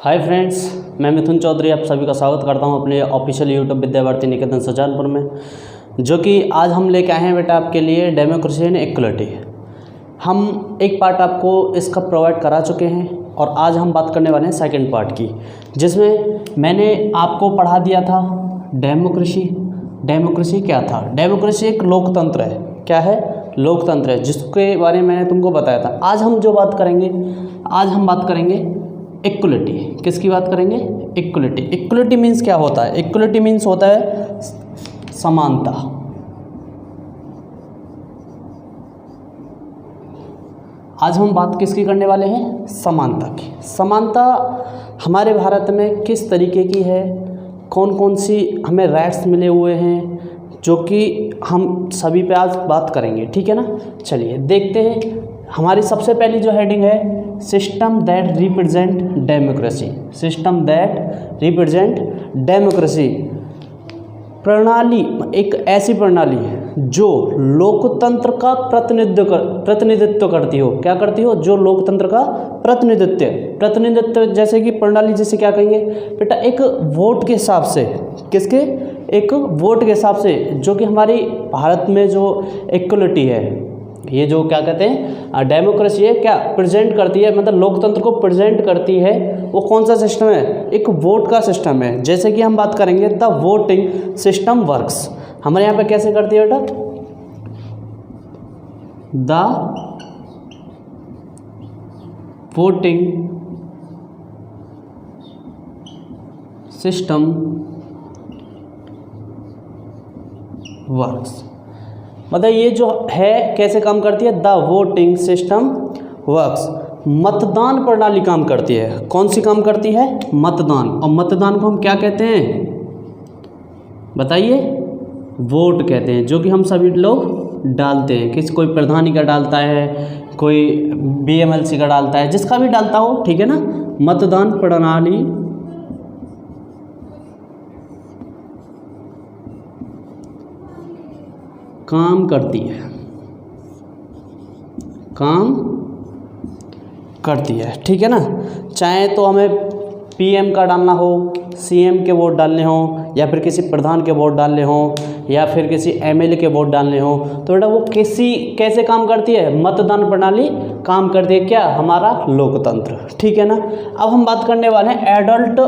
Hi friends, मैं मिथुन चौधरी आप सभी का स्वागत करता हूं अपने ऑफिशियल यूट्यूब विद्यावारिधि निकेतन सुजानपुर में। जो कि आज हम लेके आए हैं बेटा आपके लिए डेमोक्रेसी एंड इक्वलिटी। हम एक पार्ट आपको इसका प्रोवाइड करा चुके हैं और आज हम बात करने वाले हैं सेकंड पार्ट की, जिसमें मैंने आपको पढ़ा दिया था डेमोक्रेसी। डेमोक्रेसी क्या था? डेमोक्रेसी एक लोकतंत्र है। क्या है? लोकतंत्र है, जिसके बारे में मैंने तुमको बताया था। आज हम जो बात करेंगे, आज हम बात करेंगे इक्वलिटी। किसकी बात करेंगे? इक्वलिटी। इक्वलिटी मीन्स क्या होता है? इक्वलिटी मीन्स होता है समानता। आज हम बात किसकी करने वाले हैं? समानता की। समानता हमारे भारत में किस तरीके की है, कौन कौन सी हमें राइट्स मिले हुए हैं, जो कि हम सभी पे आज बात करेंगे। ठीक है ना? चलिए देखते हैं। हमारी सबसे पहली जो हेडिंग है, system that represent democracy. System that represent democracy. प्रणाली एक ऐसी प्रणाली है जो लोकतंत्र का प्रतिनिधित्व करती हो। क्या करती हो? जो लोकतंत्र का प्रतिनिधित्व जैसे कि प्रणाली, जैसे क्या कहेंगे बेटा, एक वोट के हिसाब से। किसके? एक वोट के हिसाब से, जो कि हमारी भारत में जो इक्वलिटी है, ये जो क्या कहते हैं डेमोक्रेसी है, क्या प्रेजेंट करती है, मतलब लोकतंत्र को प्रेजेंट करती है। वो कौन सा सिस्टम है? एक वोट का सिस्टम है। जैसे कि हम बात करेंगे द वोटिंग सिस्टम वर्क्स। हमारे यहाँ पे कैसे करती है बेटा? द वोटिंग सिस्टम वर्क्स, मतलब ये जो है कैसे काम करती है? The voting system works. मतदान प्रणाली काम करती है। कौन सी काम करती है? मतदान। और मतदान को हम क्या कहते हैं बताइए? वोट कहते हैं, जो कि हम सभी लोग डालते हैं। कोई प्रधानी का डालता है, कोई बीएमएलसी का डालता है, जिसका भी डालता हो। ठीक है ना? मतदान प्रणाली काम करती है, काम करती है। ठीक है ना? चाहे तो हमें पीएम का डालना हो, सीएम के वोट डालने हो, या फिर किसी प्रधान के वोट डालने हो, या फिर किसी एमएलए के वोट डालने हो, तो बेटा वो कैसे काम करती है? मतदान प्रणाली काम करती है। क्या? हमारा लोकतंत्र। ठीक है ना? अब हम बात करने वाले हैं adult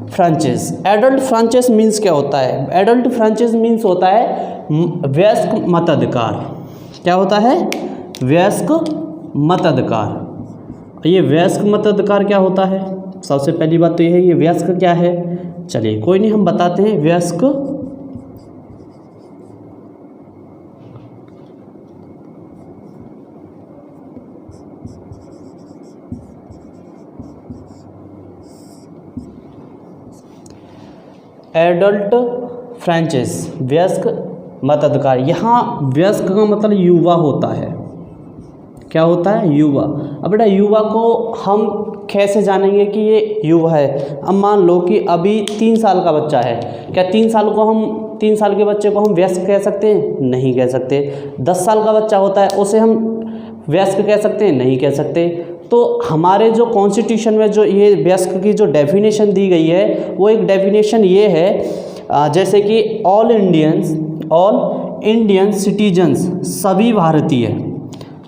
franchise. Adult franchise means क्या होता है? एडल्ट फ्रेंचाइज मीन्स होता है वयस्क मताधिकार। क्या होता है? वयस्क मताधिकार। ये वयस्क मताधिकार क्या होता है? सबसे पहली बात तो ये है, ये वयस्क क्या है? चलिए कोई नहीं, हम बताते हैं। वयस्क एडल्ट फ्रेंचाइज, वयस्क मताधिकार। यहाँ वयस्क का मतलब युवा होता है। क्या होता है? युवा। अब बेटा युवा को हम कैसे जानेंगे कि ये युवा है? अब मान लो कि अभी 3 साल का बच्चा है। क्या 3 साल के बच्चे को हम वयस्क कह सकते हैं? नहीं कह सकते। 10 साल का बच्चा होता है, उसे हम वयस्क कह सकते हैं? नहीं कह सकते। तो हमारे जो कॉन्स्टिट्यूशन में जो ये वयस्क की जो डेफिनेशन दी गई है, वो एक डेफिनेशन ये है, जैसे कि ऑल इंडियन सिटीजन्स, सभी भारतीय,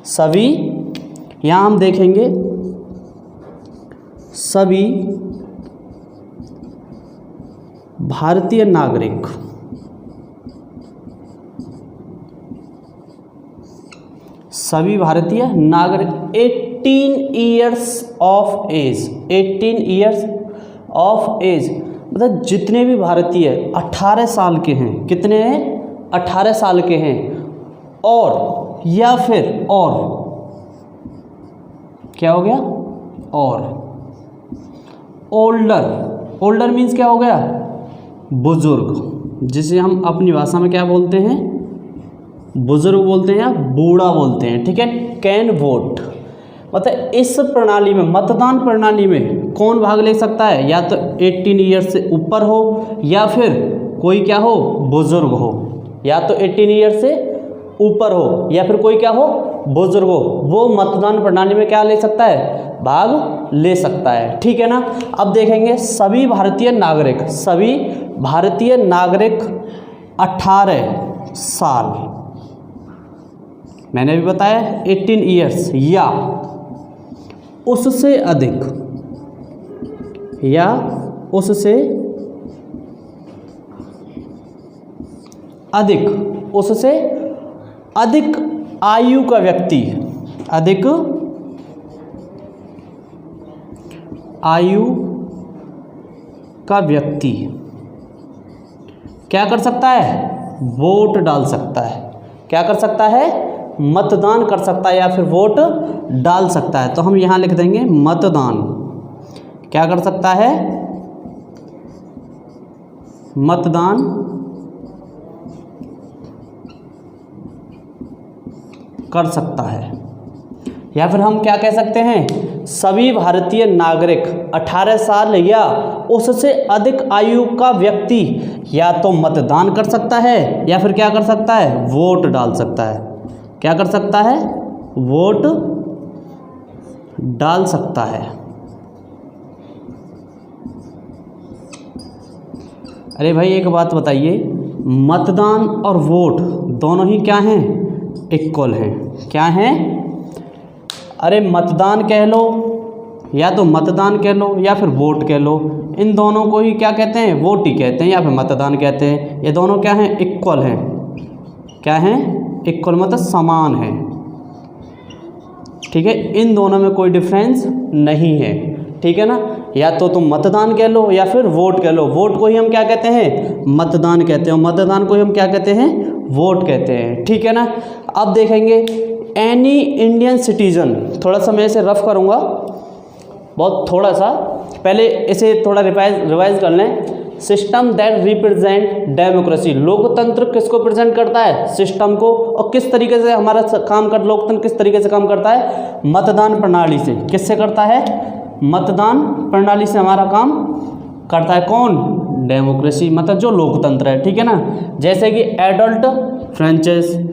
सभी, यहाँ हम देखेंगे सभी भारतीय नागरिक, सभी भारतीय नागरिक 18 years of age, 18 years of age, मतलब जितने भी भारतीय 18 साल के हैं। कितने हैं? 18 साल के हैं। और या फिर और क्या हो गया? और ओल्डर मीन्स क्या हो गया? बुजुर्ग, जिसे हम अपनी भाषा में क्या बोलते हैं? बुजुर्ग बोलते हैं या बूढ़ा बोलते हैं। ठीक है? कैन वोट, मतलब इस प्रणाली में, मतदान प्रणाली में कौन भाग ले सकता है? या तो 18 ईयर्स से ऊपर हो, या फिर कोई क्या हो? बुजुर्ग हो। या तो 18 ईयर्स से ऊपर हो, या फिर कोई क्या हो? बुजुर्ग हो। वो मतदान प्रणाली में क्या ले सकता है? भाग ले सकता है। ठीक है ना। अब देखेंगे सभी भारतीय नागरिक 18 साल, मैंने भी बताया 18 ईयर्स या उससे अधिक आयु का व्यक्ति, अधिक आयु का व्यक्ति क्या कर सकता है? वोट डाल सकता है। क्या कर सकता है? मतदान कर सकता है या फिर वोट डाल सकता है। तो हम यहाँ लिख देंगे मतदान। क्या कर सकता है? मतदान कर सकता है। या फिर हम क्या कह सकते हैं? सभी भारतीय नागरिक 18 साल या उससे अधिक आयु का व्यक्ति या तो मतदान कर सकता है या फिर क्या कर सकता है? वोट डाल सकता है। क्या कर सकता है? वोट डाल सकता है। अरे भाई एक बात बताइए, मतदान और वोट दोनों ही क्या हैं? इक्वल हैं। क्या हैं? अरे मतदान कह लो या तो मतदान कह लो या फिर वोट कह लो, इन दोनों को ही क्या कहते हैं? वोट ही कहते हैं या फिर मतदान कहते हैं। ये दोनों क्या हैं? इक्वल हैं। क्या हैं? इक्वल मतलब समान है। ठीक है, इन दोनों में कोई डिफरेंस नहीं है। ठीक है ना। या तो तुम मतदान कह लो या फिर वोट कह लो। वोट को ही हम क्या कहते हैं? मतदान कहते हैं। मतदान को ही हम क्या कहते हैं? वोट कहते हैं। ठीक है ना। अब देखेंगे एनी इंडियन सिटीजन, थोड़ा सा मैं इसे रफ करूँगा, बहुत थोड़ा सा, पहले इसे थोड़ा रिवाइज कर लें। सिस्टम दैट रिप्रेजेंट डेमोक्रेसी, लोकतंत्र किसको प्रेजेंट करता है? सिस्टम को। और किस तरीके से हमारा काम कर, लोकतंत्र किस तरीके से काम करता है? मतदान प्रणाली से। किससे करता है? मतदान प्रणाली से हमारा काम करता है। कौन? डेमोक्रेसी, मतलब जो लोकतंत्र है। ठीक है ना। जैसे कि एडल्ट फ्रेंचाइज,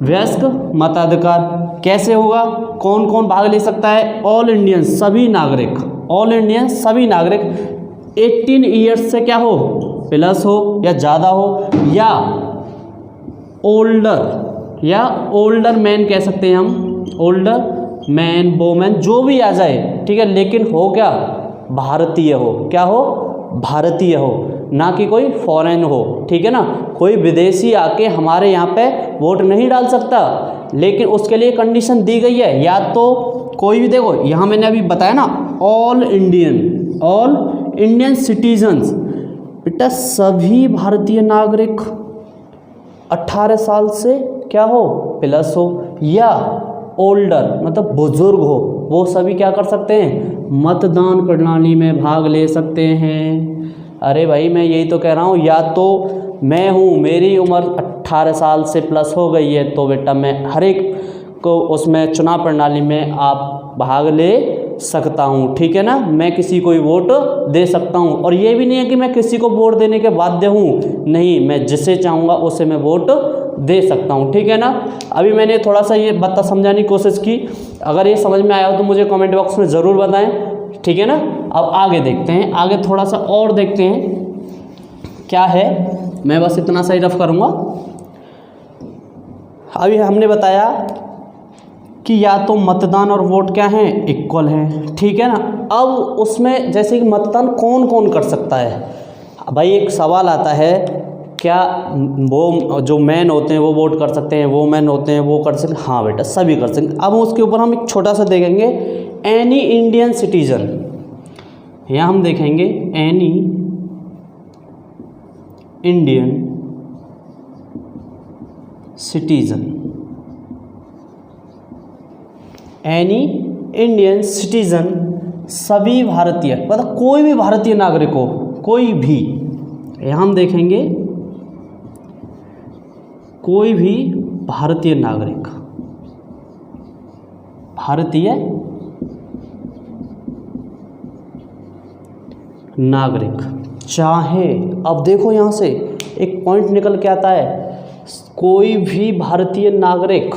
वयस्क मताधिकार कैसे होगा? कौन कौन भाग ले सकता है? ऑल इंडियन, सभी नागरिक, ऑल इंडियन सभी नागरिक 18 ईयर्स से क्या हो? प्लस हो या ज़्यादा हो, या ओल्डर मैन कह सकते हैं हम, ओल्डर मैन वोमेन जो भी आ जाए। ठीक है, लेकिन हो क्या? भारतीय हो। क्या हो? भारतीय हो, ना कि कोई फॉरेन हो। ठीक है ना। कोई विदेशी आके हमारे यहाँ पे वोट नहीं डाल सकता, लेकिन उसके लिए कंडीशन दी गई है। या तो कोई भी, देखो यहाँ मैंने अभी बताया ना, ऑल इंडियन सिटीजन्स, बेटा सभी भारतीय नागरिक 18 साल से क्या हो? प्लस हो, या ओल्डर मतलब बुजुर्ग हो, वो सभी क्या कर सकते हैं? मतदान प्रणाली में भाग ले सकते हैं। अरे भाई मैं यही तो कह रहा हूँ, या तो मैं हूँ, मेरी उम्र 18 साल से प्लस हो गई है, तो बेटा मैं हर एक को उसमें चुनाव प्रणाली में आप भाग ले सकता हूँ। ठीक है ना। मैं किसी को वोट दे सकता हूँ, और ये भी नहीं है कि मैं किसी को वोट देने के बाध्य हूँ, नहीं, मैं जिसे चाहूँगा उसे मैं वोट दे सकता हूँ। ठीक है ना। अभी मैंने थोड़ा सा ये बात समझाने की कोशिश की, अगर ये समझ में आया हो तो मुझे कमेंट बॉक्स में ज़रूर बताएं। ठीक है ना। अब आगे देखते हैं, आगे थोड़ा सा और देखते हैं क्या है। मैं बस इतना सा ही रफ करूँगा। अभी हमने बताया कि या तो मतदान और वोट क्या हैं? इक्वल हैं। ठीक है ना। अब उसमें जैसे कि मतदान कौन कौन कर सकता है? भाई एक सवाल आता है, क्या वो जो मैन होते हैं वो वोट कर सकते हैं, वो मैन होते हैं वो कर सकते हैं? हाँ बेटा सभी कर सकते हैं। अब उसके ऊपर हम एक छोटा सा देखेंगे, एनी इंडियन सिटीजन। यहाँ हम देखेंगे any Indian citizen, any Indian citizen सभी भारतीय, मतलब कोई भी भारतीय नागरिक हो, कोई भी, यहाँ हम देखेंगे कोई भी भारतीय नागरिक, भारतीय नागरिक चाहे, अब देखो यहाँ से एक पॉइंट निकल के आता है, कोई भी भारतीय नागरिक,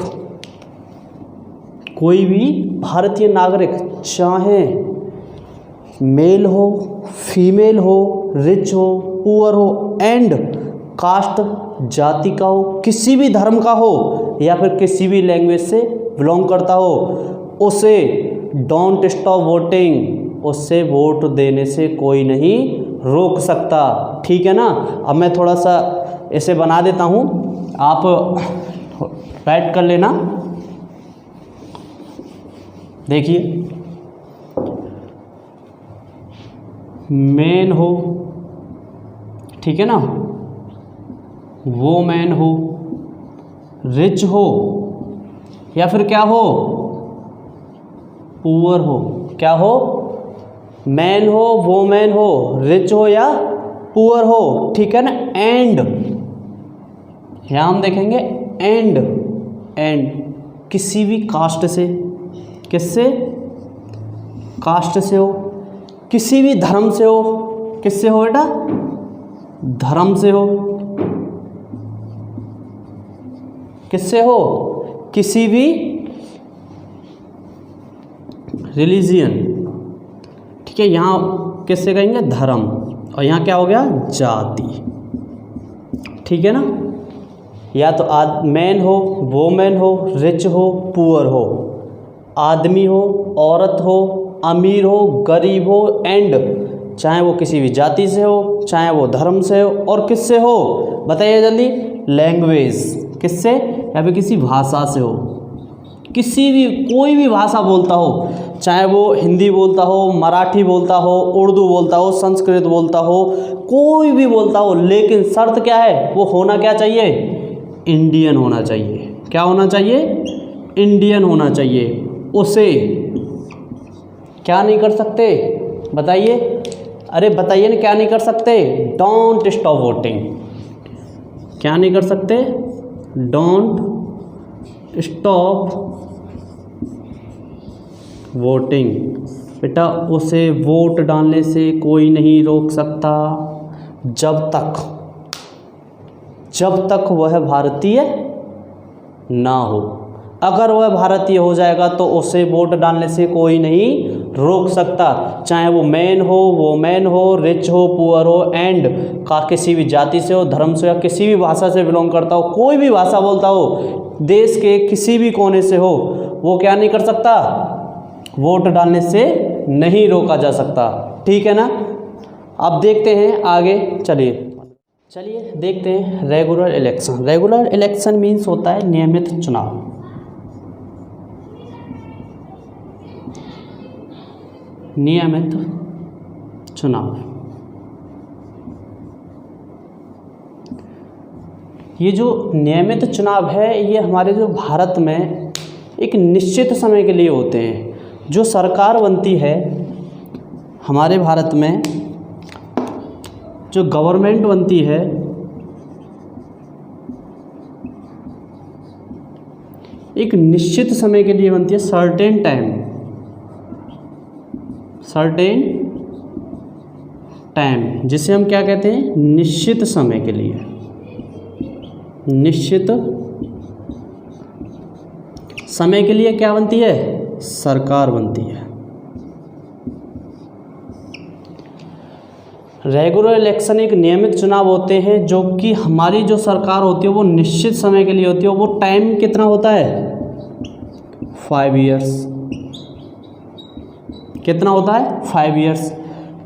कोई भी भारतीय नागरिक, चाहे मेल हो, फीमेल हो, रिच हो, पुअर हो, एंड कास्ट, जाति का हो, किसी भी धर्म का हो, या फिर किसी भी लैंग्वेज से बिलोंग करता हो, उसे डोंट स्टॉप वोटिंग, उससे वोट देने से कोई नहीं रोक सकता। ठीक है ना। अब मैं थोड़ा सा इसे बना देता हूँ, आप राइट कर लेना। देखिए, मैन हो, ठीक है ना, वोमेन हो, रिच हो, या फिर क्या हो, पुअर हो। क्या हो, मैन हो, वोमेन हो, रिच हो या पुअर हो। ठीक है ना। एंड, यहां हम देखेंगे एंड किसी भी कास्ट से, किससे, कास्ट से हो, किसी भी धर्म से हो, किससे हो बेटा, धर्म से हो, किससे हो, किसी भी रिलीजियन। ठीक है, यहाँ किससे कहेंगे, धर्म, और यहाँ क्या हो गया, जाति। ठीक है ना। या तो मैन हो, वोमेन हो, रिच हो, पुअर हो, आदमी हो, औरत हो, अमीर हो, गरीब हो, एंड चाहे वो किसी भी जाति से हो, चाहे वो धर्म से हो, और किससे हो, बताइए जल्दी, लैंग्वेज, किससे, या फिर किसी भाषा से हो, किसी भी, कोई भी भाषा बोलता हो, चाहे वो हिंदी बोलता हो, मराठी बोलता हो, उर्दू बोलता हो, संस्कृत बोलता हो, कोई भी बोलता हो, लेकिन शर्त क्या है, वो होना क्या चाहिए, इंडियन होना चाहिए। क्या होना चाहिए, इंडियन होना चाहिए। उसे क्या नहीं कर सकते, बताइए, अरे बताइए ना, क्या नहीं कर सकते, डोंट स्टॉप वोटिंग। क्या नहीं कर सकते, डोंट स्टॉप वोटिंग। बेटा, उसे वोट डालने से कोई नहीं रोक सकता जब तक वह भारतीय ना हो। अगर वह भारतीय हो जाएगा तो उसे वोट डालने से कोई नहीं रोक सकता, चाहे वो मैन हो, वोमेन हो, रिच हो, पुअर हो, एंड का किसी भी जाति से हो, धर्म से, या किसी भी भाषा से बिलोंग करता हो, कोई भी भाषा बोलता हो, देश के किसी भी कोने से हो, वो क्या नहीं कर सकता, वोट डालने से नहीं रोका जा सकता। ठीक है ना। अब देखते हैं आगे, चलिए देखते हैं regular election. Regular election means होता है नियमित चुनाव। नियमित चुनाव, ये जो नियमित चुनाव है, ये हमारे जो भारत में एक निश्चित समय के लिए होते हैं। जो सरकार बनती है हमारे भारत में, जो गवर्नमेंट बनती है, एक निश्चित समय के लिए बनती है, सर्टेन टाइम, जिसे हम क्या कहते हैं, निश्चित समय के लिए, निश्चित समय के लिए क्या बनती है, सरकार बनती है। रेगुलर इलेक्शन एक नियमित चुनाव होते हैं, जो कि हमारी जो सरकार होती है वो निश्चित समय के लिए होती है। वो टाइम कितना होता है, 5 ईयर्स। कितना होता है, 5 ईयर्स।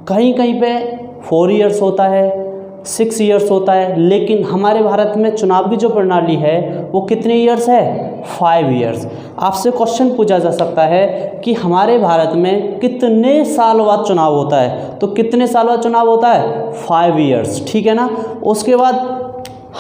कहीं कहीं पे 4 ईयर्स होता है, 6 ईयर्स होता है, लेकिन हमारे भारत में चुनाव की जो प्रणाली है वो कितने ईयर्स है, 5 ईयर्स। आपसे क्वेश्चन पूछा जा सकता है कि हमारे भारत में कितने साल बाद चुनाव होता है, तो कितने साल बाद चुनाव होता है, 5 ईयर्स। ठीक है ना। उसके बाद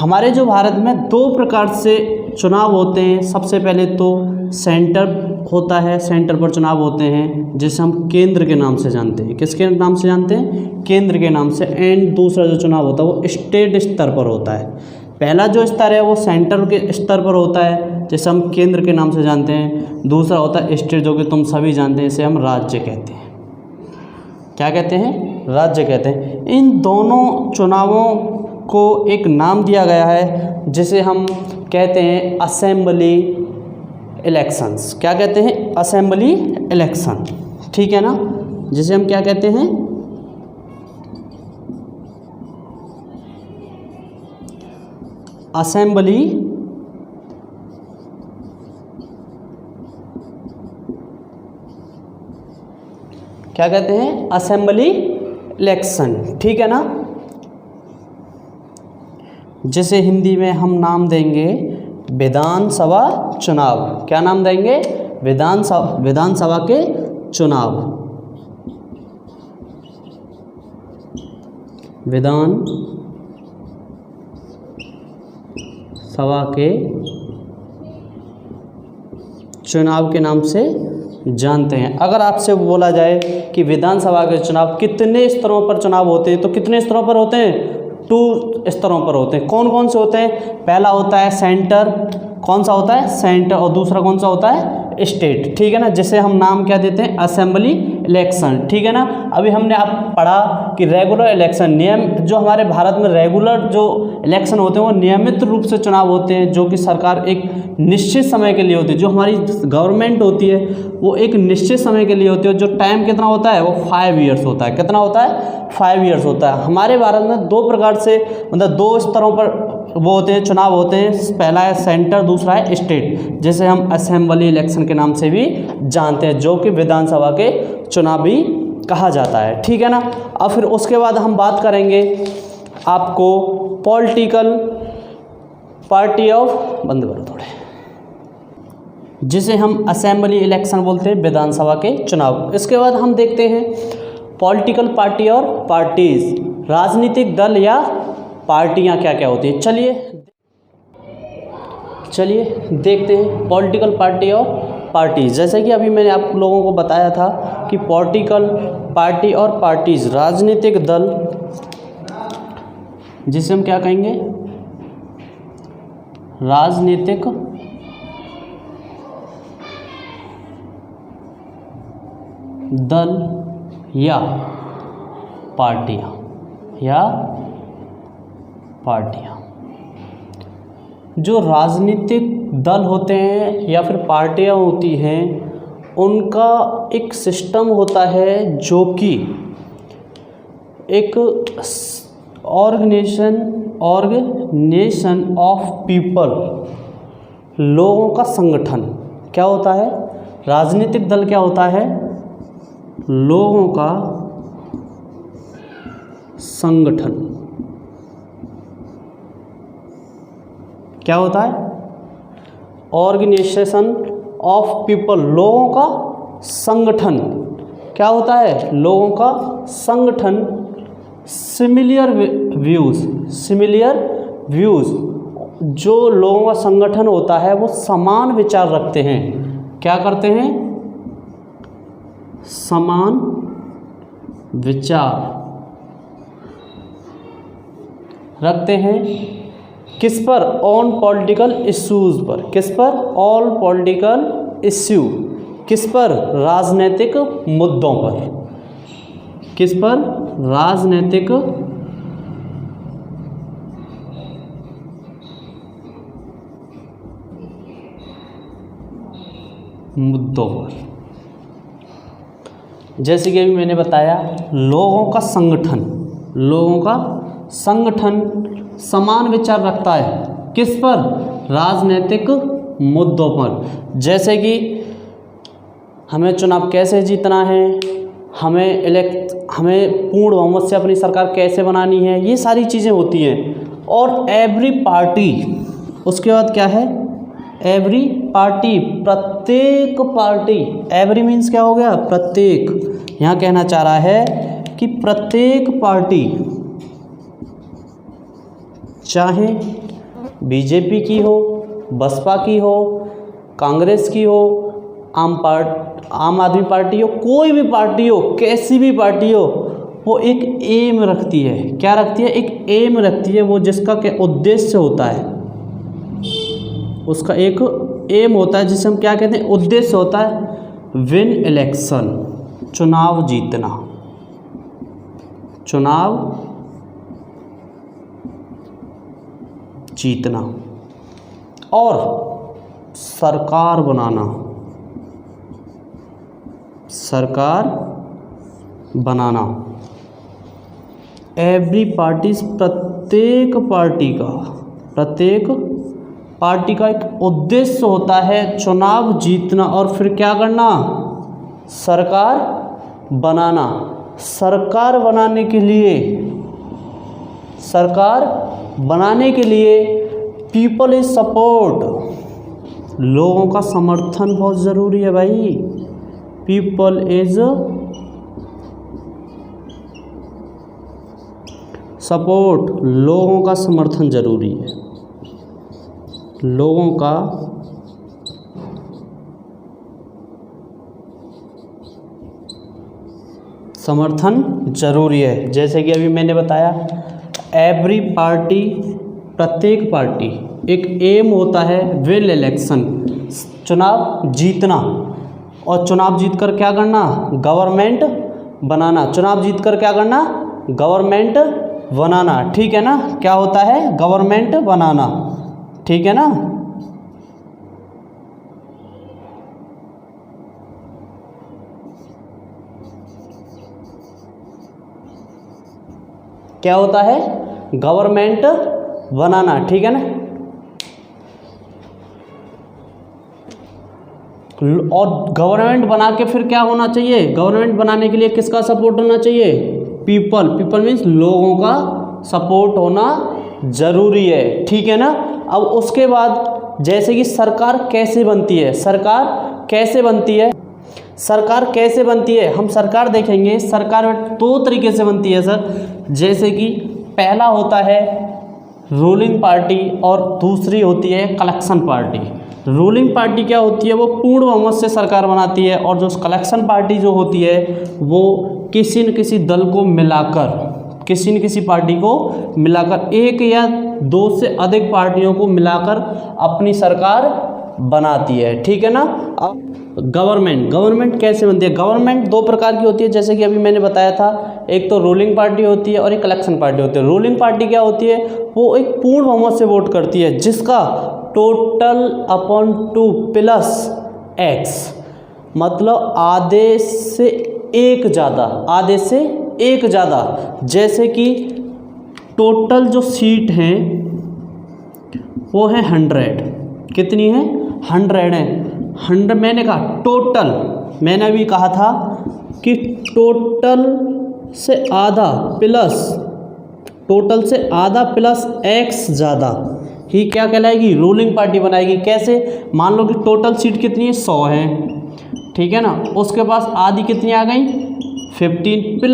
हमारे जो भारत में 2 प्रकार से चुनाव होते हैं। सबसे पहले तो सेंटर होता है, सेंटर पर चुनाव होते हैं, जिसे हम केंद्र के नाम से जानते हैं। किसके नाम से जानते हैं, केंद्र के नाम से। एंड दूसरा जो चुनाव होता है वो स्टेट स्तर पर होता है। पहला जो स्तर है वो सेंटर के स्तर पर होता है, जिसे हम केंद्र के नाम से जानते हैं। दूसरा होता है स्टेट, जो कि तुम सभी जानते हैं, इसे हम राज्य कहते हैं। क्या कहते हैं, राज्य कहते हैं। इन दोनों चुनावों को एक नाम दिया गया है, जिसे हम कहते हैं असेंबली इलेक्शंस, क्या कहते हैं, असेंबली इलेक्शन, ठीक है ना, जिसे हम क्या कहते हैं, असेंबली क्या कहते हैं, असेंबली इलेक्शन, ठीक है ना, जिसे हिंदी में हम नाम देंगे विधानसभा चुनाव। क्या नाम देंगे, विधानसभा के चुनाव, विधानसभा के चुनाव के नाम से जानते हैं। अगर आपसे बोला जाए कि विधानसभा के चुनाव कितने स्तरों पर चुनाव होते हैं, तो कितने स्तरों पर होते हैं, 2 स्तरों पर होते हैं। कौन कौन से होते हैं, पहला होता है सेंटर, कौन सा होता है, सेंटर, और दूसरा कौन सा होता है, स्टेट, ठीक है ना, जिसे हम नाम क्या देते हैं, असेंबली इलेक्शन, ठीक है ना। अभी हमने आप पढ़ा कि रेगुलर इलेक्शन, नियम, जो हमारे भारत में रेगुलर जो इलेक्शन होते हैं वो नियमित रूप से चुनाव होते हैं, जो कि सरकार एक निश्चित समय के लिए होती है। जो हमारी गवर्नमेंट होती है वो एक निश्चित समय के लिए होती है, जो टाइम कितना होता है, वो 5 ईयर्स होता है। कितना होता है, 5 ईयर्स होता है। हमारे भारत में 2 प्रकार से, मतलब 2 स्तरों पर वो होते हैं, चुनाव होते हैं। पहला है सेंटर, दूसरा है स्टेट, जिसे हम असेंबली इलेक्शन के नाम से भी जानते हैं, जो कि विधानसभा के चुनाव भी कहा जाता है, ठीक है ना। अब फिर उसके बाद हम बात करेंगे आपको पॉलिटिकल पार्टी ऑफ, बंद करो थोड़े, जिसे हम असेंबली इलेक्शन बोलते हैं, विधानसभा के चुनाव। इसके बाद हम देखते हैं पॉलिटिकल पार्टी और पार्टीज, राजनीतिक दल या पार्टियां क्या क्या होती है। चलिए देखते हैं पॉलिटिकल पार्टी और पार्टीज। जैसे कि अभी मैंने आप लोगों को बताया था कि पॉलिटिकल पार्टी और पार्टीज, राजनीतिक दल, जिसे हम क्या कहेंगे, राजनीतिक दल या पार्टियां, जो राजनीतिक दल होते हैं या फिर पार्टियां होती हैं, उनका एक सिस्टम होता है जो कि एक ऑर्गेनाइजेशन ऑफ पीपल, लोगों का संगठन। क्या होता है, राजनीतिक दल क्या होता है, लोगों का संगठन। क्या होता है, ऑर्गेनाइजेशन ऑफ पीपल, लोगों का संगठन। क्या होता है, लोगों का संगठन। सिमिलियर व्यूज़, जो लोगों का संगठन होता है वो समान विचार रखते हैं। क्या करते हैं, समान विचार रखते हैं। किस पर, ऑन पॉलिटिकल इश्यूज़ पर। किस पर, ऑल पॉलिटिकल इश्यू। किस पर, राजनीतिक मुद्दों पर। किस पर, राजनीतिक मुद्दों पर। जैसे कि अभी मैंने बताया, लोगों का संगठन समान विचार रखता है। किस पर, राजनीतिक मुद्दों पर। जैसे कि हमें चुनाव कैसे जीतना है, हमें पूर्ण बहुमत से अपनी सरकार कैसे बनानी है, ये सारी चीज़ें होती हैं। और एवरी पार्टी, उसके बाद क्या है, एवरी पार्टी, प्रत्येक पार्टी। एवरी मीन्स क्या हो गया, प्रत्येक। यहाँ कहना चाह रहा है कि प्रत्येक पार्टी, चाहे बीजेपी की हो, बसपा की हो, कांग्रेस की हो, आम आदमी पार्टी हो, कोई भी पार्टी हो, कैसी भी पार्टी हो, वो एक एम रखती है। क्या रखती है, एक एम रखती है, वो जिसका क्या उद्देश्य होता है, उसका एक एम होता है, जिसे हम क्या कहते हैं, उद्देश्य होता है, विन इलेक्शन, चुनाव जीतना। और सरकार बनाना, सरकार बनाना। एवरी पार्टी, प्रत्येक पार्टी का एक उद्देश्य होता है चुनाव जीतना और फिर क्या करना, सरकार बनाना। सरकार बनाने के लिए पीपल इज सपोर्ट, लोगों का समर्थन बहुत ज़रूरी है भाई। पीपल इज सपोर्ट, लोगों का समर्थन जरूरी है, लोगों का समर्थन जरूरी है। जैसे कि अभी मैंने बताया एवरी पार्टी, प्रत्येक पार्टी, एक एम होता है विल इलेक्शन, चुनाव जीतना, और चुनाव जीतकर क्या करना, गवर्नमेंट बनाना। चुनाव जीतकर क्या करना, गवर्नमेंट बनाना, ठीक है ना। क्या होता है, गवर्नमेंट बनाना, ठीक है ना। क्या होता है, गवर्नमेंट बनाना, ठीक है ना। और गवर्नमेंट बना के फिर क्या होना चाहिए, गवर्नमेंट बनाने के लिए किसका सपोर्ट होना चाहिए, पीपल मीन्स लोगों का सपोर्ट होना जरूरी है, ठीक है ना। अब उसके बाद जैसे कि सरकार कैसे बनती है, सरकार कैसे बनती है, हम सरकार देखेंगे। सरकार दो तरीके से बनती है सर। जैसे कि पहला होता है रूलिंग पार्टी और दूसरी होती है कलेक्शन पार्टी। रूलिंग पार्टी क्या होती है, वो पूर्ण बहुमत से सरकार बनाती है, और जो कलेक्शन पार्टी जो होती है वो किसी न किसी दल को मिलाकर, किसी न किसी पार्टी को मिलाकर, एक या दो से अधिक पार्टियों को मिलाकर अपनी सरकार बनाती है, ठीक है ना। अब गवर्नमेंट कैसे बनती है, गवर्नमेंट दो प्रकार की होती है। जैसे कि अभी मैंने बताया था, एक तो रूलिंग पार्टी होती है और एक कलेक्शन पार्टी होती है। रूलिंग पार्टी क्या होती है, वो एक पूर्ण बहुमत से वोट करती है, जिसका टोटल अपॉन 2 + x, मतलब आधे से एक ज़्यादा, जैसे कि टोटल जो सीट हैं वो है 100, कितनी है, 100 है। 100 मैंने कहा टोटल, मैंने अभी कहा था कि टोटल से आधा प्लस x ज़्यादा ही क्या कहलाएगी, रूलिंग पार्टी बनाएगी। कैसे, मान लो कि टोटल सीट कितनी है, 100 है, ठीक है ना। उसके पास आधी कितनी आ गई, 15 +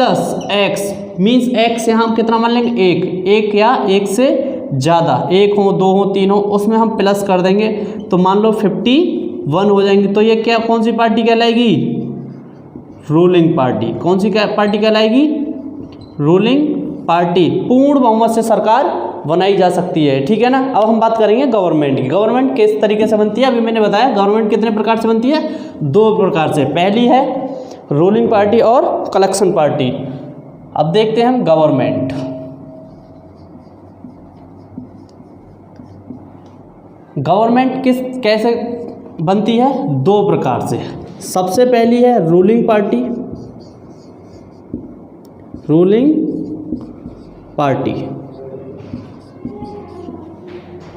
x, मीन्स x यहाँ हम कितना मान लेंगे, एक या एक से ज़्यादा, 1 हो, 2 हो, 3 हो, उसमें हम प्लस कर देंगे तो मान लो 51 हो जाएंगे। तो ये क्या, कौन सी पार्टी कहलाएगी, रूलिंग पार्टी। कौन सी पार्टी कहलाएगी, रूलिंग पार्टी। पूर्ण बहुमत से सरकार बनाई जा सकती है, ठीक है ना। अब हम बात करेंगे गवर्नमेंट की। गवर्नमेंट किस तरीके से बनती है, अभी मैंने बताया गवर्नमेंट कितने प्रकार से बनती है, 2 प्रकार से। पहली है रूलिंग पार्टी और कलेक्शन पार्टी। अब देखते हैं हम गवर्नमेंट। गवर्नमेंट कैसे बनती है, 2 प्रकार से। सबसे पहली है रूलिंग पार्टी,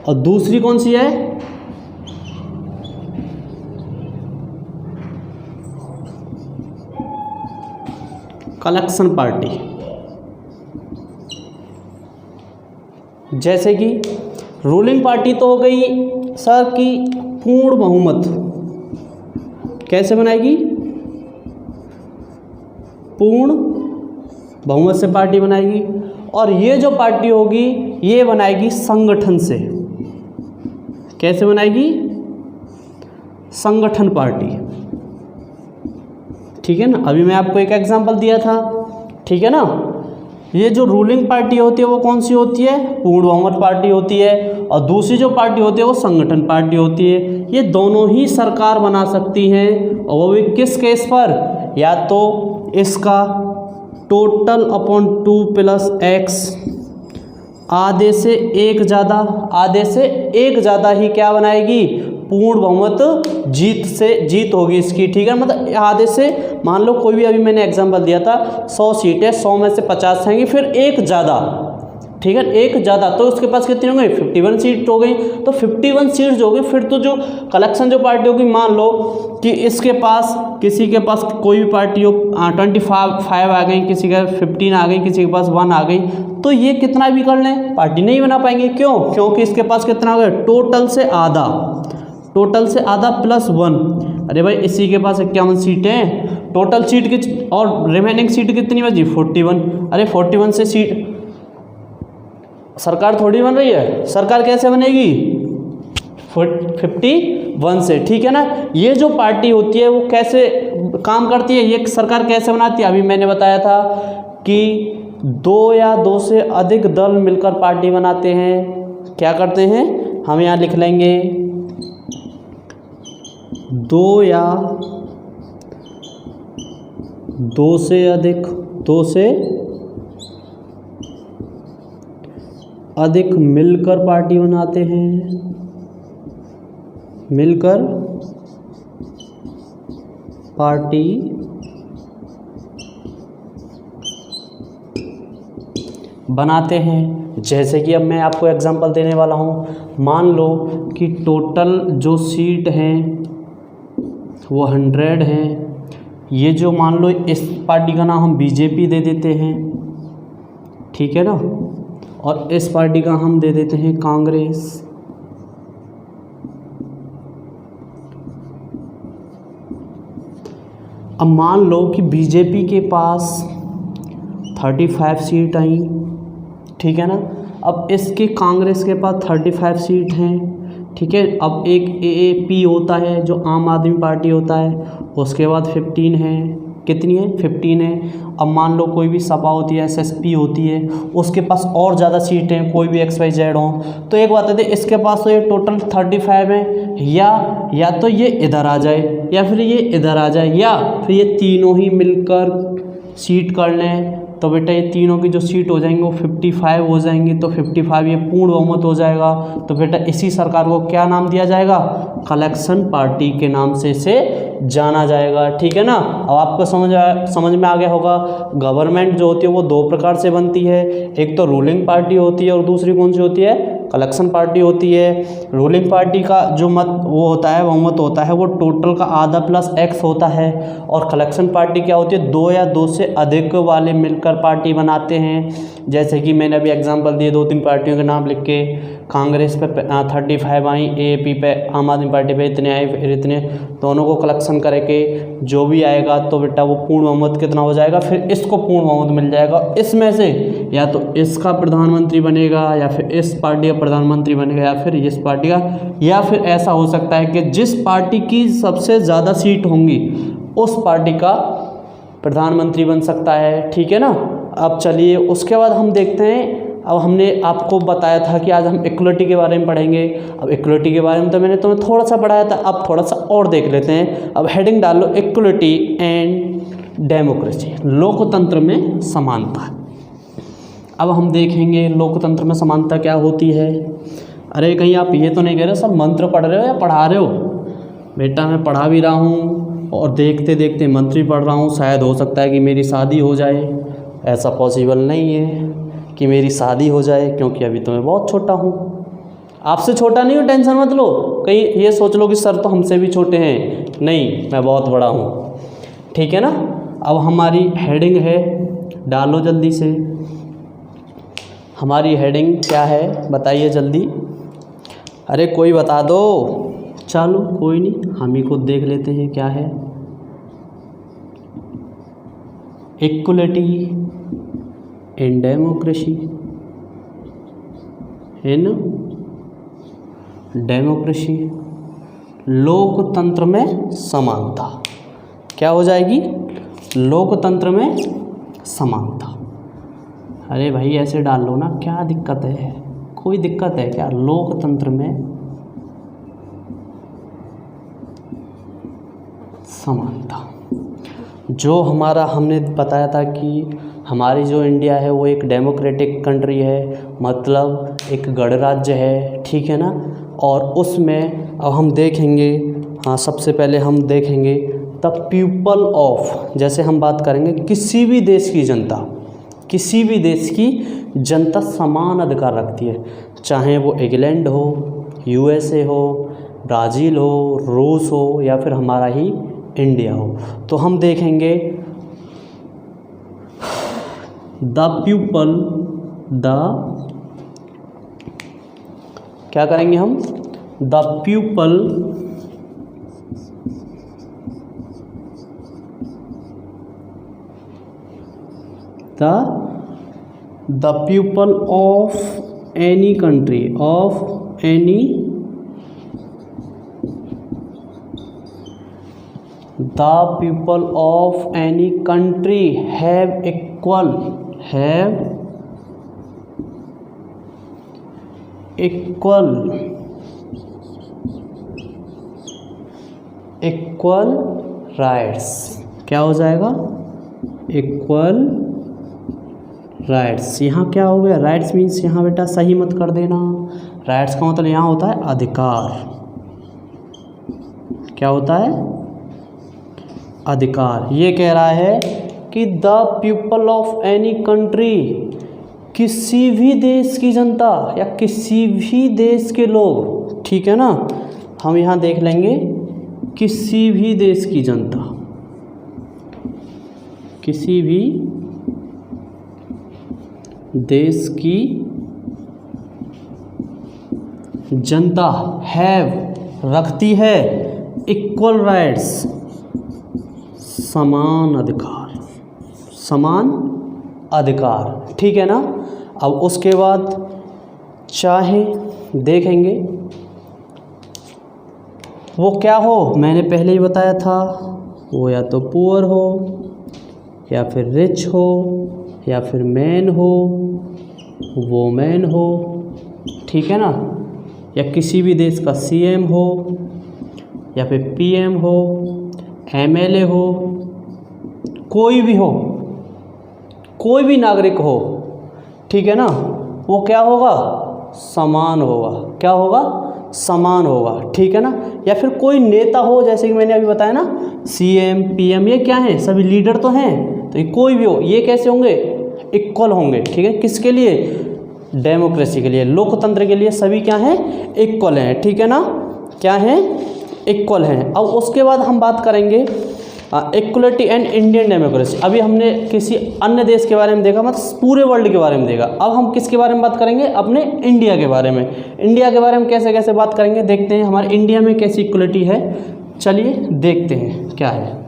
और दूसरी कौन सी है, कलेक्शन पार्टी। जैसे कि रूलिंग पार्टी तो हो गई सर की पूर्ण बहुमत, कैसे बनाएगी, पूर्ण बहुमत से पार्टी बनाएगी। और ये जो पार्टी होगी ये बनाएगी संगठन से, कैसे बनाएगी, संगठन पार्टी, ठीक है ना। अभी मैं आपको एक एग्जांपल दिया था, ठीक है ना। ये जो रूलिंग पार्टी होती है वो कौन सी होती है, पूर्ण बहुमत पार्टी होती है, और दूसरी जो पार्टी होती है वो संगठन पार्टी होती है। ये दोनों ही सरकार बना सकती हैं, और वो भी किस केस पर, या तो इसका टोटल अपॉन 2 + x, आधे से एक ज़्यादा ही क्या बनाएगी, पूर्ण बहुमत जीत होगी इसकी, ठीक है। मतलब आधे से, मान लो कोई भी, अभी मैंने एग्जांपल दिया था 100 सीटें, 100 में से 50 आएंगी, फिर एक ज़्यादा, ठीक है, एक ज़्यादा, तो उसके पास कितनी हो गई, 51 सीट हो गई। तो 51 सीट्स हो गई, फिर तो जो कलेक्शन जो पार्टी होगी, मान लो कि इसके पास, किसी के पास कोई भी पार्टी हो 25 आ गई, किसी का 15 आ गई, किसी के पास 1 आ गई, तो ये कितना भी कर लें पार्टी नहीं बना पाएंगे। क्यों? क्योंकि इसके पास कितना हो गया, टोटल से आधा +1। अरे भाई इसी के पास 51 सीटें हैं, टोटल सीट की, और रिमेनिंग सीट कितनी बची, 41। अरे 41 से सीट सरकार थोड़ी बन रही है, सरकार कैसे बनेगी, 51 से, ठीक है ना। ये जो पार्टी होती है वो कैसे काम करती है, ये सरकार कैसे बनाती है, अभी मैंने बताया था कि 2 या 2 से अधिक दल मिलकर पार्टी बनाते हैं। क्या करते हैं, हम यहाँ लिख लेंगे 2 या 2 से अधिक मिलकर पार्टी बनाते हैं, मिलकर पार्टी बनाते हैं। जैसे कि अब मैं आपको एग्जांपल देने वाला हूँ, मान लो कि टोटल जो सीट हैं वो 100 हैं। ये जो, मान लो इस पार्टी का नाम हम बीजेपी दे देते हैं, ठीक है ना, और इस पार्टी का हम दे देते हैं कांग्रेस। अब मान लो कि बीजेपी के पास 35 सीट आई, ठीक है ना। अब इसके कांग्रेस के पास 35 सीट हैं, ठीक है। अब एक AAP होता है जो आम आदमी पार्टी होता है, उसके बाद 15 है, कितनी है, 15 है। अब मान लो कोई भी सपा होती है, SSP होती है, उसके पास और ज़्यादा सीटें, कोई भी XYZ हो, तो एक बात है, इसके पास तो ये टोटल 35 है, या तो ये इधर आ जाए, या फिर ये इधर आ जाए, या फिर ये तीनों ही मिलकर सीट कर लें, तो बेटा ये तीनों की जो सीट हो जाएंगी वो 55 हो जाएंगी। तो 55 ये पूर्ण बहुमत हो जाएगा। तो बेटा इसी सरकार को क्या नाम दिया जाएगा, कलेक्शन पार्टी के नाम से इसे जाना जाएगा, ठीक है ना। अब आपको समझ में आ गया होगा। गवर्नमेंट जो होती है वो 2 प्रकार से बनती है, एक तो रूलिंग पार्टी होती है और दूसरी कौन सी होती है, कलेक्शन पार्टी होती है। रूलिंग पार्टी का जो मत वो होता है, बहुमत होता है, वो टोटल का आधा प्लस x होता है। और कलेक्शन पार्टी क्या होती है, 2 या 2 से अधिक वाले मिलकर पार्टी बनाते हैं। जैसे कि मैंने अभी एग्जांपल दिए 2-3 पार्टियों के नाम लिख के, कांग्रेस पे 35 आई, AAP पे, आम आदमी पार्टी पे इतने आए, फिर इतने, दोनों को कलेक्शन करके जो भी आएगा तो बेटा वो पूर्ण बहुमत कितना हो जाएगा, फिर इसको पूर्ण बहुमत मिल जाएगा। इसमें से या तो इसका प्रधानमंत्री बनेगा, या फिर इस पार्टी का प्रधानमंत्री बनेगा, या फिर इस पार्टी का, या फिर ऐसा हो सकता है कि जिस पार्टी की सबसे ज़्यादा सीट होंगी उस पार्टी का प्रधानमंत्री बन सकता है, ठीक है ना। अब चलिए उसके बाद हम देखते हैं, अब हमने आपको बताया था कि आज हम इक्वलिटी के बारे में पढ़ेंगे। अब इक्वलिटी के बारे में तो मैंने तुम्हें थोड़ा सा पढ़ाया था, अब थोड़ा सा और देख लेते हैं। अब हेडिंग डाल लो, इक्वलिटी एंड डेमोक्रेसी, लोकतंत्र में समानता। अब हम देखेंगे लोकतंत्र में समानता क्या होती है। अरे कहीं आप ये तो नहीं कह रहे सब मंत्र पढ़ रहे हो या पढ़ा रहे हो? बेटा मैं पढ़ा भी रहा हूँ और देखते देखते मंत्र भी पढ़ रहा हूँ। शायद हो सकता है कि मेरी शादी हो जाए, ऐसा पॉसिबल नहीं है कि मेरी शादी हो जाए, क्योंकि अभी तो मैं बहुत छोटा हूँ। आपसे छोटा नहीं हूँ, टेंशन मत लो। कहीं ये सोच लो कि सर तो हमसे भी छोटे हैं, नहीं मैं बहुत बड़ा हूँ, ठीक है ना। अब हमारी हेडिंग है, डालो जल्दी से, हमारी हेडिंग क्या है बताइए जल्दी। अरे कोई बता दो। चलो कोई नहीं, हम ही खुद देख लेते हैं क्या है। Equality in democracy, in democracy, लोकतंत्र में समानता। क्या हो जाएगी? लोकतंत्र में समानता। अरे भाई ऐसे डाल लो ना, क्या दिक्कत है? कोई दिक्कत है क्या? लोकतंत्र में समानता। जो हमारा हमने बताया था कि हमारी जो इंडिया है वो एक डेमोक्रेटिक कंट्री है, मतलब एक गणराज्य है, ठीक है ना। और उसमें अब हम देखेंगे, हाँ सबसे पहले हम देखेंगे द पीपल ऑफ, जैसे हम बात करेंगे किसी भी देश की जनता, किसी भी देश की जनता समान अधिकार रखती है, चाहे वो इंग्लैंड हो, यूएसए हो, ब्राज़ील हो, रूस हो या फिर हमारा ही इंडिया हो। तो हम देखेंगे द पीपल, क्या करेंगे हम, the people the people of any country, of any, the people of any country have equal rights. क्या हो जाएगा, इक्वल राइट्स। यहाँ क्या हो गया, राइट्स मीन्स यहाँ बेटा सही मत कर देना, राइट्स का मतलब यहाँ होता है अधिकार। क्या होता है, अधिकार। ये कह रहा है कि the people of any country, किसी भी देश की जनता या किसी भी देश के लोग, ठीक है ना, हम यहाँ देख लेंगे किसी भी देश की जनता, किसी भी देश की जनता हैव रखती है इक्वल राइट्स, समान अधिकार, समान अधिकार, ठीक है ना। अब उसके बाद चाहे देखेंगे वो क्या हो, मैंने पहले ही बताया था, वो या तो पुअर हो या फिर रिच हो या फिर मैन हो, वोमेन हो, ठीक है ना, या किसी भी देश का सीएम हो या फिर पीएम हो, एमएलए हो, कोई भी हो, कोई भी नागरिक हो, ठीक है ना, वो क्या होगा, समान होगा। क्या होगा, समान होगा, ठीक है ना। या फिर कोई नेता हो, जैसे कि मैंने अभी बताया ना, सीएम पीएम, ये क्या हैं, सभी लीडर तो हैं, तो ये कोई भी हो, ये कैसे होंगे, इक्वल होंगे, ठीक है। किसके लिए, डेमोक्रेसी के लिए, लोकतंत्र के लिए सभी क्या हैं, इक्वल हैं, ठीक है ना, क्या हैं, इक्वल हैं। अब उसके बाद हम बात करेंगे इक्वलिटी एंड इंडियन डेमोक्रेसी। अभी हमने किसी अन्य देश के बारे में देखा, मतलब पूरे वर्ल्ड के बारे में देखा। अब हम किसके बारे में बात करेंगे, अपने इंडिया के बारे में। इंडिया के बारे में कैसे कैसे बात करेंगे, देखते हैं हमारे इंडिया में कैसी इक्वलिटी है। चलिए देखते हैं क्या है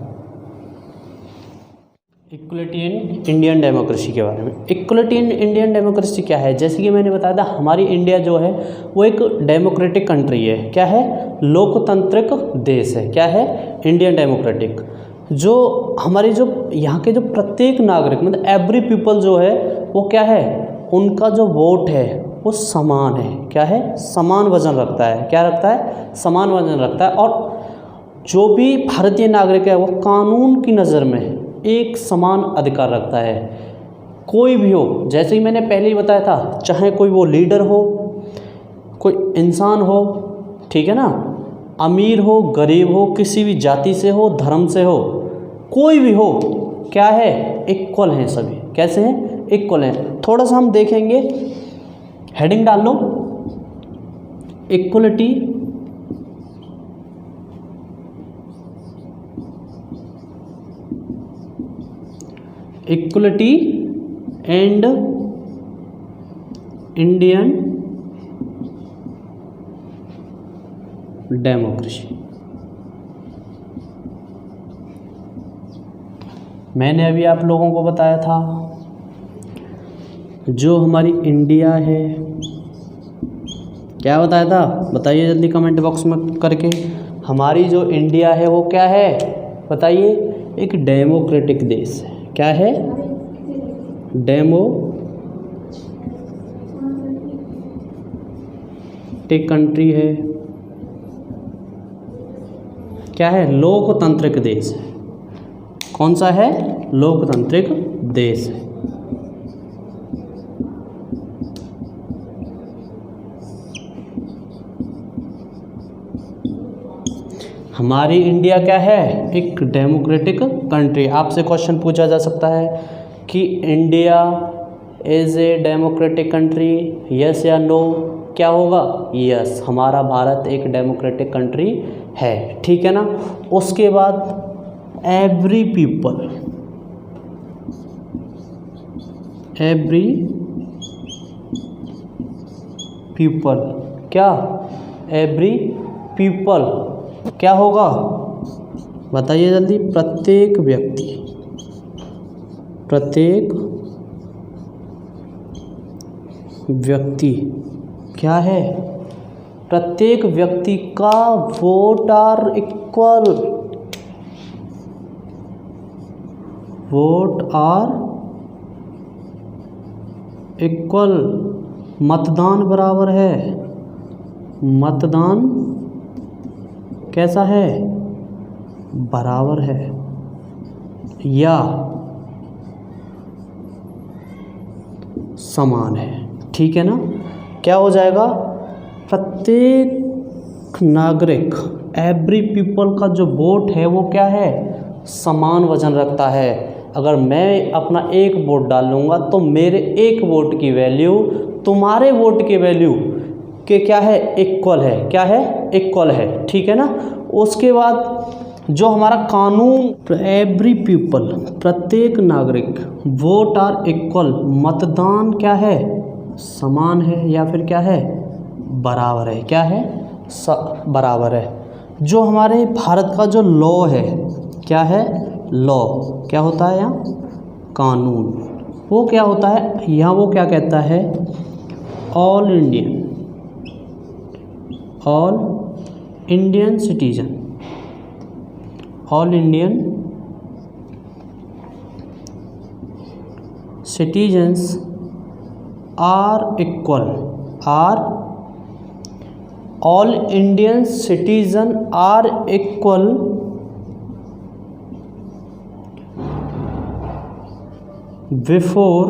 इक्वलिटी इन इंडियन डेमोक्रेसी के बारे में। इक्वलिटी इन इंडियन डेमोक्रेसी क्या है, जैसे कि मैंने बताया था, हमारी इंडिया जो है वो एक डेमोक्रेटिक कंट्री है। क्या है, लोकतांत्रिक देश है। क्या है, इंडियन डेमोक्रेटिक। जो हमारी जो यहाँ के जो प्रत्येक नागरिक, मतलब एवरी पीपल जो है वो क्या है, उनका जो वोट है वो समान है। क्या है, समान वजन रखता है। क्या रखता है, समान वजन रखता है। और जो भी भारतीय नागरिक है वो कानून की नज़र में एक समान अधिकार रखता है, कोई भी हो। जैसे ही मैंने पहले ही बताया था, चाहे कोई वो लीडर हो, कोई इंसान हो, ठीक है ना, अमीर हो, गरीब हो, किसी भी जाति से हो, धर्म से हो, कोई भी हो, क्या है, इक्वल हैं सभी। कैसे हैं, इक्वल हैं। थोड़ा सा हम देखेंगे, हेडिंग डाल लो, equality equality and Indian democracy. मैंने अभी आप लोगों को बताया था, जो हमारी इंडिया है, क्या बताया था, बताइए जल्दी कमेंट बॉक्स में करके। हमारी जो इंडिया है वो क्या है, बताइए, एक डेमोक्रेटिक देश है। क्या है, डेमोक्रेटिक कंट्री है। क्या है, लोकतांत्रिक देश है। कौन सा है, लोकतांत्रिक देश है। हमारी इंडिया क्या है, एक डेमोक्रेटिक कंट्री। आपसे क्वेश्चन पूछा जा सकता है कि India is a democratic country, yes या नो, क्या होगा, यस, हमारा भारत एक डेमोक्रेटिक कंट्री है, ठीक है ना। उसके बाद एवरी पीपल, एवरी पीपल, क्या, एवरी पीपल क्या होगा, बताइए जल्दी, प्रत्येक व्यक्ति, प्रत्येक व्यक्ति क्या है, प्रत्येक व्यक्ति का vote are equal, vote are equal, मतदान बराबर है, मतदान कैसा है, बराबर है, या समान है, ठीक है ना। क्या हो जाएगा, प्रत्येक नागरिक, एवरी पीपल का जो वोट है वो क्या है, समान वजन रखता है। अगर मैं अपना एक वोट डालूंगा तो मेरे एक वोट की वैल्यू तुम्हारे वोट के वैल्यू के क्या है, इक्वल है, क्या है, इक्वल है, ठीक है ना। उसके बाद जो हमारा कानून, एवरी पीपल, प्रत्येक नागरिक, वोट आर इक्वल, मतदान क्या है, समान है, या फिर क्या है, बराबर है, क्या है, बराबर है। जो हमारे भारत का जो लॉ है, क्या है, लॉ क्या होता है यहाँ, कानून, वो क्या होता है यहाँ, वो क्या कहता है, all Indian citizen, all Indian citizens are equal, all Indian citizen are equal before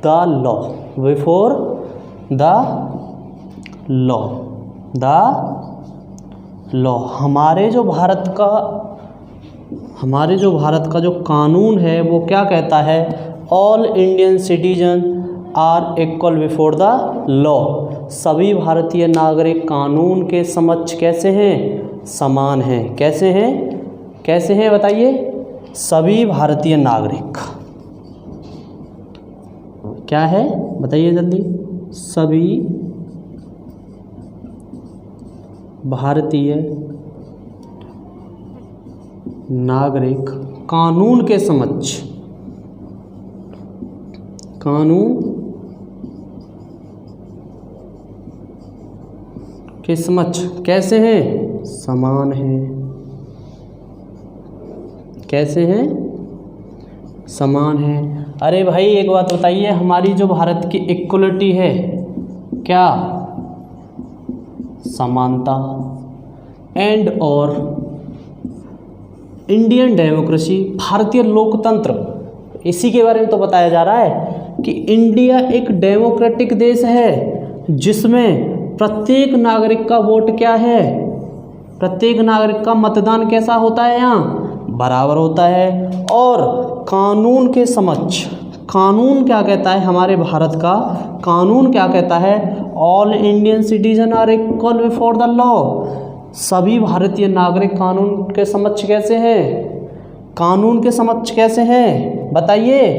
the law, before the law. हमारे जो भारत का जो कानून है वो क्या कहता है, all Indian citizen are equal before the law, सभी भारतीय नागरिक कानून के समक्ष कैसे हैं, समान हैं, कैसे हैं, कैसे हैं बताइए, सभी भारतीय नागरिक क्या है, बताइए जल्दी, सभी भारतीय नागरिक कानून के समक्ष, कानून के समक्ष कैसे हैं, समान हैं, कैसे हैं, समान हैं। अरे भाई एक बात बताइए, हमारी जो भारत की इक्वलिटी है क्या, समानता, एंड और इंडियन डेमोक्रेसी, भारतीय लोकतंत्र, इसी के बारे में तो बताया जा रहा है कि इंडिया एक डेमोक्रेटिक देश है जिसमें प्रत्येक नागरिक का वोट क्या है, प्रत्येक नागरिक का मतदान कैसा होता है, यहाँ बराबर होता है। और कानून के समक्ष, कानून क्या कहता है, हमारे भारत का कानून क्या कहता है, all Indian citizen are equal before the law, सभी भारतीय नागरिक कानून के समक्ष कैसे हैं, कानून के समक्ष कैसे हैं, बताइए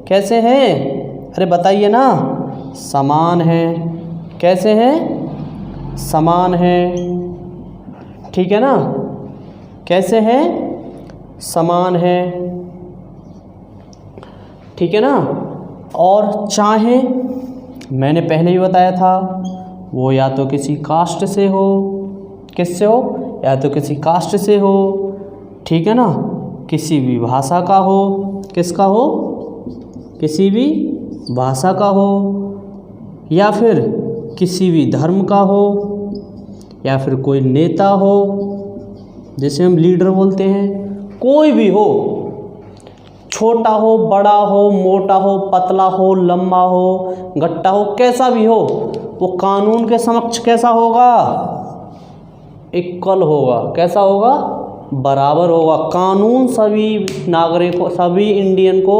कैसे हैं, अरे बताइए ना, समान हैं, कैसे हैं, समान हैं, ठीक है ना, कैसे हैं, समान हैं, ठीक है ना। और चाहे, मैंने पहले ही बताया था, वो या तो किसी कास्ट से हो, किससे हो, या तो किसी कास्ट से हो, ठीक है ना, किसी भी भाषा का हो, किसका हो, किसी भी भाषा का हो, या फिर किसी भी धर्म का हो, या फिर कोई नेता हो जिसे हम लीडर बोलते हैं, कोई भी हो, छोटा हो, बड़ा हो, मोटा हो, पतला हो, लंबा हो, गट्टा हो, कैसा भी हो, वो कानून के समक्ष कैसा होगा? इक्वल होगा। कैसा होगा? बराबर होगा। कानून सभी नागरिकों, सभी इंडियन को,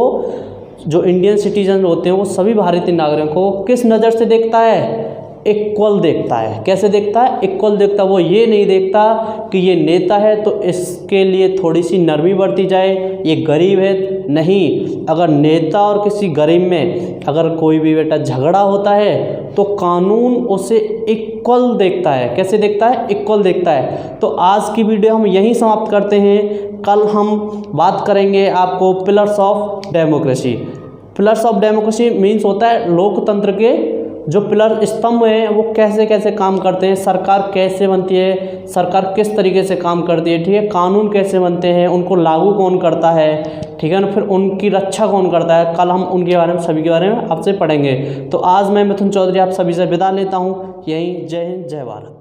जो इंडियन सिटीजन होते हैं वो सभी भारतीय नागरिकों को किस नज़र से देखता है? इक्वल देखता है। कैसे देखता है? इक्वल देखता है। वो ये नहीं देखता कि ये नेता है तो इसके लिए थोड़ी सी नरमी बरती जाए, ये गरीब है। नहीं, अगर नेता और किसी गरीब में अगर कोई भी बेटा झगड़ा होता है तो कानून उसे इक्वल देखता है। कैसे देखता है? इक्वल देखता है। तो आज की वीडियो हम यहीं समाप्त करते हैं। कल हम बात करेंगे आपको pillars of democracy. Pillars of democracy means होता है लोकतंत्र के जो पिलर स्तंभ हैं वो कैसे कैसे काम करते हैं, सरकार कैसे बनती है, सरकार किस तरीके से काम करती है, ठीक है, कानून कैसे बनते हैं, उनको लागू कौन करता है, ठीक है ना, फिर उनकी रक्षा कौन करता है। कल हम उनके बारे में, सभी के बारे में आपसे पढ़ेंगे। तो आज मैं मिथुन चौधरी आप सभी से विदा लेता हूँ। यहीं जय हिंद, जय भारत।